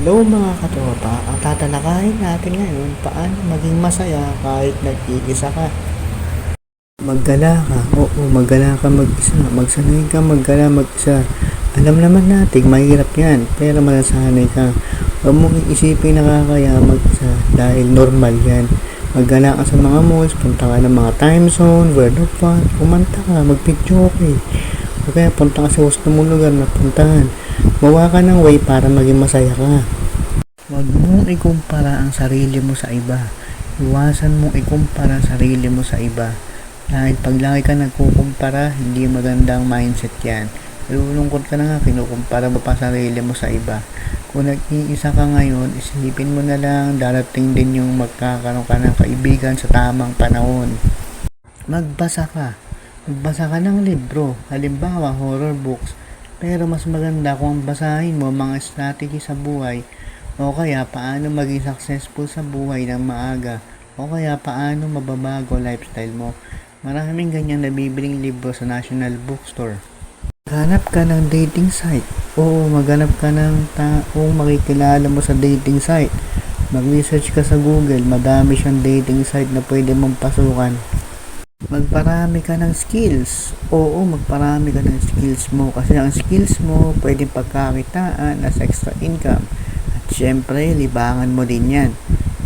Hello mga katropa, ang tatalakayin natin ngayon paano maging masaya kahit nag-iisa ka. Maggala ka, oo maggala ka mag-isa, magsanay ka maggala mag-isa. Alam naman natin mahirap yan, pero malasanay ka. Huwag mong iisipin nakakaya mag-isa dahil normal yan. Maggala ka sa mga malls, punta ka ng mga time zone, world of fun, kumanta ka, mag-videoke. O kaya punta ka sa gusto mong lugar na puntahan. Gawa ka ng way para maging masaya ka. Huwag mong ikumpara ang sarili mo sa iba. Iwasan mong ikumpara ang sarili mo sa iba. Dahil pag lagi ka nagkukumpara, hindi magandang mindset yan. Nalulungkot ka na nga, kinukumpara mo pa sarili mo sa iba. Kung nag-iisa ka ngayon, isipin mo na lang, darating din yung magkakaroon ka ng kaibigan sa tamang panahon. Magbasa ka. Magbasa ka ng libro, halimbawa horror books. Pero mas maganda kung basahin mo mga strategy sa buhay, o kaya paano maging successful sa buhay ng maaga, o kaya paano mababago lifestyle mo. Maraming ganyan nabibiling libro sa National Bookstore. Maghanap ka ng dating site. Oo, maghanap ka ng taong makikilala mo sa dating site. Mag-research ka sa Google, madami siyang dating site na pwede mong pasukan. Magparami ka ng skills. Oo, magparami ka ng skills mo. Kasi ang skills mo, pwedeng pagkakitaan as extra income. At syempre, libangan mo din yan.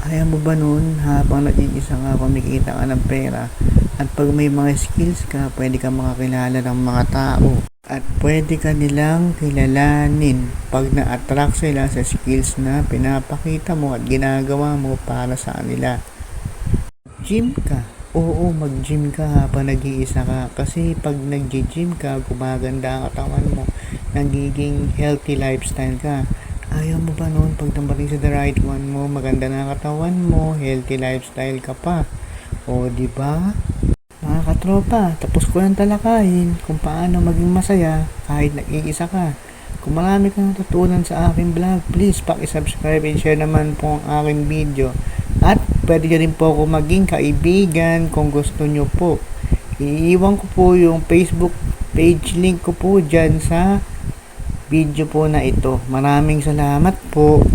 Kaya mo ba nun, habang nag-iisa ka, kumikita ka ng pera, at pag may mga skills ka, pwede ka makakilala ng mga tao. At pwede ka nilang kilalanin pag na-attract sila sa skills na pinapakita mo at ginagawa mo para sa kanila. Gym ka. Oo, mag-gym ka habang nag-iisa ka. Kasi pag nag-gym ka, gumaganda ang katawan mo. Nagiging healthy lifestyle ka. Ayaw mo ba noon pag namating sa the right one mo, maganda na ang katawan mo, healthy lifestyle ka pa. O, di ba? Mga katropa, tapos ko lang talakayin kung paano maging masaya kahit nag-iisa ka. Kung marami kang natutunan sa aking vlog, please paki-subscribe and share naman po ang aking video. At pwede nyo rin po ako maging kaibigan kung gusto nyo po. Iiwan ko po yung Facebook page link ko po dyan sa video po na ito. Maraming salamat po.